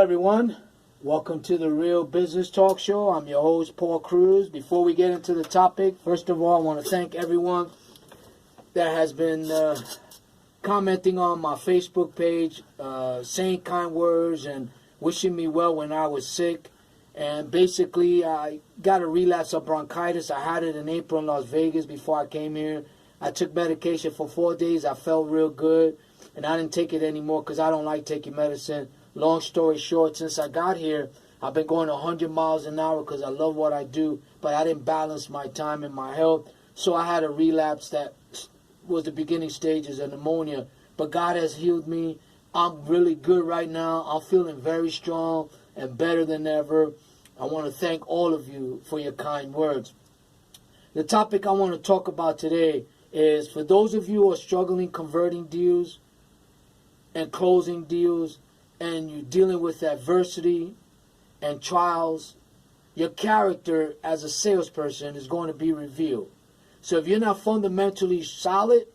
everyone. Welcome to the Real Business Talk Show. I'm your host, Paul Cruz. Before we get into the topic, first of all, I want to thank everyone that has been commenting on my Facebook page, saying kind words and wishing me well when I was sick. And basically, I got a relapse of bronchitis. I had it in April in Las Vegas before I came here. I took medication for 4 days. I felt real good. And I didn't take it anymore because I don't like taking medicine. Long story short, since I got here, I've been going 100 miles an hour because I love what I do. But I didn't balance my time and my health. So I had a relapse that was the beginning stages of pneumonia. But God has healed me. I'm really good right now. I'm feeling very strong and better than ever. I want to thank all of you for your kind words. The topic I want to talk about today is for those of you who are struggling converting deals and closing deals, and you're dealing with adversity and trials, your character as a salesperson is going to be revealed. So if you're not fundamentally solid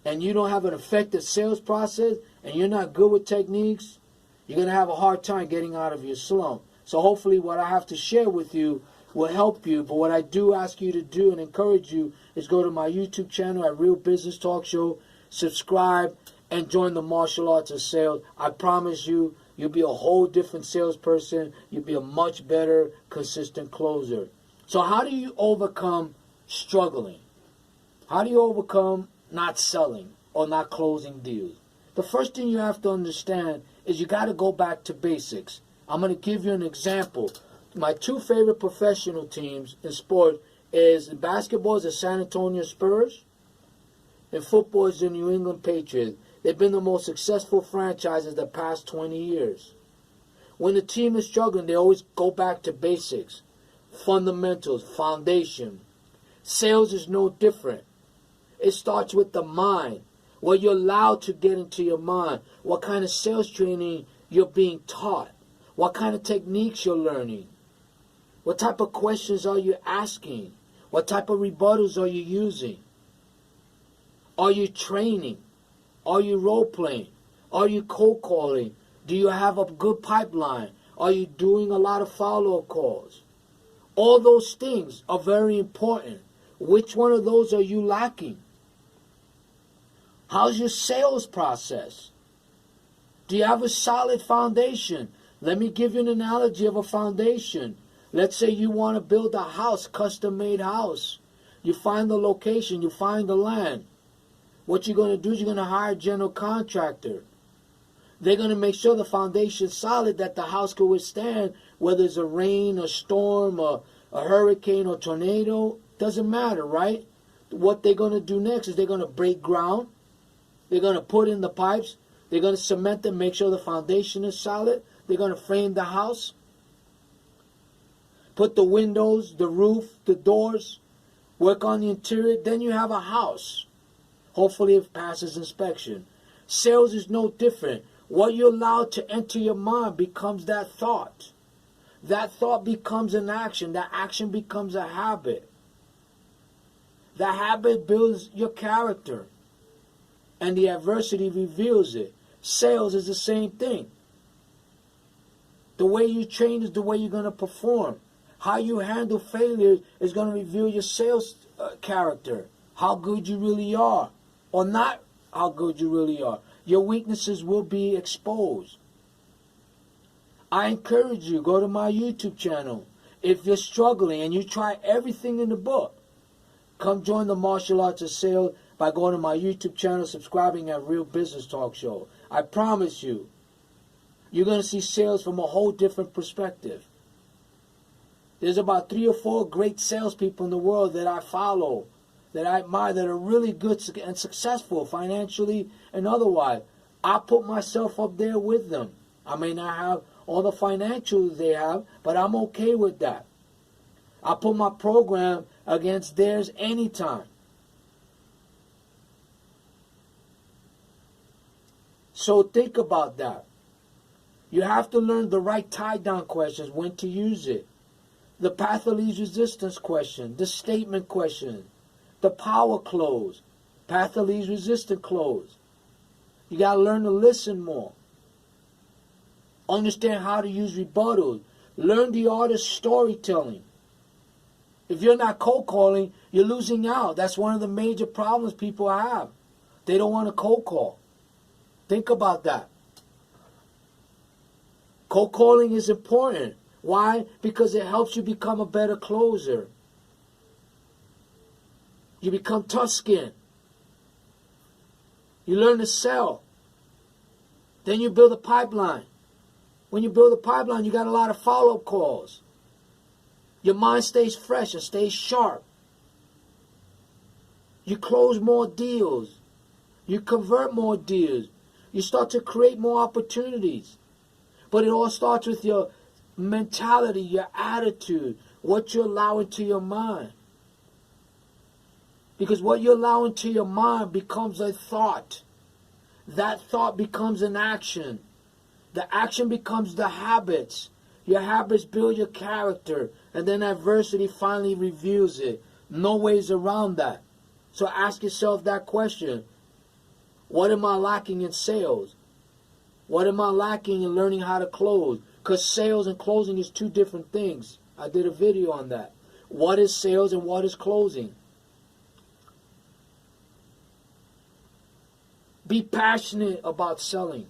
and you don't have an effective sales process and you're not good with techniques, you're going to have a hard time getting out of your slump. So hopefully what I have to share with you will help you. But what I do ask you to do and encourage you is go to my YouTube channel at Real Business Talk Show, subscribe, and join the martial arts of sales. I promise you, you'll be a whole different salesperson. You'll be a much better, consistent closer. So how do you overcome struggling? How do you overcome not selling or not closing deals? The first thing you have to understand is you got to go back to basics. I'm going to give you an example. My two favorite professional teams in sport is in basketball is the San Antonio Spurs, and football is the New England Patriots. They've been the most successful franchises the past 20 years. When the team is struggling, they always go back to basics, fundamentals, foundation. Sales is no different. It starts with the mind. What you're allowed to get into your mind. What kind of sales training you're being taught. What kind of techniques you're learning. What type of questions are you asking? What type of rebuttals are you using? Are you training? Are you role-playing? Are you cold calling? Do you have a good pipeline? Are you doing a lot of follow-up calls? All those things are very important. Which one of those are you lacking? How's your sales process? Do you have a solid foundation? Let me give you an analogy of a foundation. Let's say you want to build a house, custom-made house. You find the location, you find the land. What you're going to do is you're going to hire a general contractor. They're going to make sure the foundation's solid that the house can withstand, whether it's a rain, a storm, a hurricane, or tornado. Doesn't matter, right? What they're going to do next is they're going to break ground. They're going to put in the pipes. They're going to cement them, make sure the foundation is solid. They're going to frame the house. Put the windows, the roof, the doors. Work on the interior. Then you have a house. Hopefully it passes inspection. Sales is no different. What you allow to enter your mind becomes that thought. That thought becomes an action. That action becomes a habit. That habit builds your character. And the adversity reveals it. Sales is the same thing. The way you train is the way you're going to perform. How you handle failure is going to reveal your sales character. How good you really are. Or not how good you really are. Your weaknesses will be exposed. I encourage you, go to my YouTube channel. If you're struggling and you try everything in the book, come join the martial arts of sales by going to my YouTube channel, subscribing at Real Business Talk Show. I promise you, you're going to see sales from a whole different perspective. There's about 3 or 4 great salespeople in the world that I follow, that I admire, that are really good and successful financially and otherwise. I put myself up there with them. I may not have all the financials they have, but I'm okay with that. I put my program against theirs anytime. So think about that. You have to learn the right tie-down questions, when to use it. The path of least resistance question, the statement question, the power close, path of least resistance close. You got to learn to listen more. Understand how to use rebuttals. Learn the art of storytelling. If you're not cold calling, you're losing out. That's one of the major problems people have. They don't want to cold call. Think about that. Cold calling is important. Why? Because it helps you become a better closer. You become tough-skinned. You learn to sell. Then you build a pipeline. When you build a pipeline, you got a lot of follow-up calls. Your mind stays fresh and stays sharp. You close more deals. You convert more deals. You start to create more opportunities. But it all starts with your mentality, your attitude, what you allow into your mind. Because what you allow into your mind becomes a thought. That thought becomes an action. The action becomes the habits. Your habits build your character. And then adversity finally reveals it. No ways around that. So ask yourself that question. What am I lacking in sales? What am I lacking in learning how to close? Because sales and closing is two different things. I did a video on that. What is sales and what is closing? Be passionate about selling.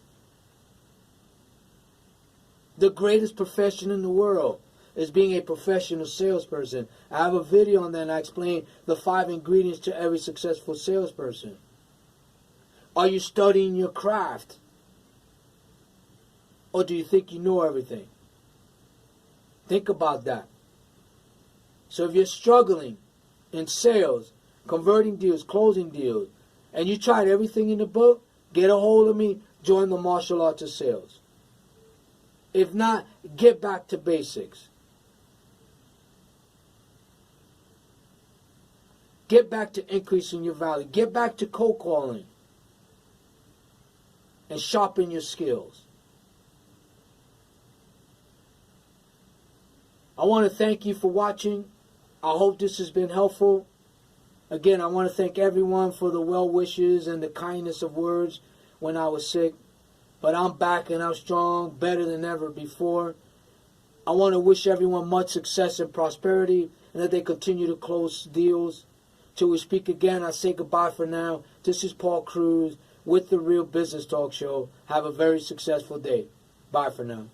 The greatest profession in the world is being a professional salesperson. I have a video on that and I explain the 5 ingredients to every successful salesperson. Are you studying your craft? Or do you think you know everything? Think about that. So if you're struggling in sales, converting deals, closing deals, and you tried everything in the book, get a hold of me, join the martial arts of sales. If not, get back to basics. Get back to increasing your value. Get back to cold calling. And sharpen your skills. I want to thank you for watching. I hope this has been helpful. Again, I want to thank everyone for the well wishes and the kindness of words when I was sick. But I'm back and I'm strong, better than ever before. I want to wish everyone much success and prosperity and that they continue to close deals. Till we speak again, I say goodbye for now. This is Paul Cruz with the Real Business Talk Show. Have a very successful day. Bye for now.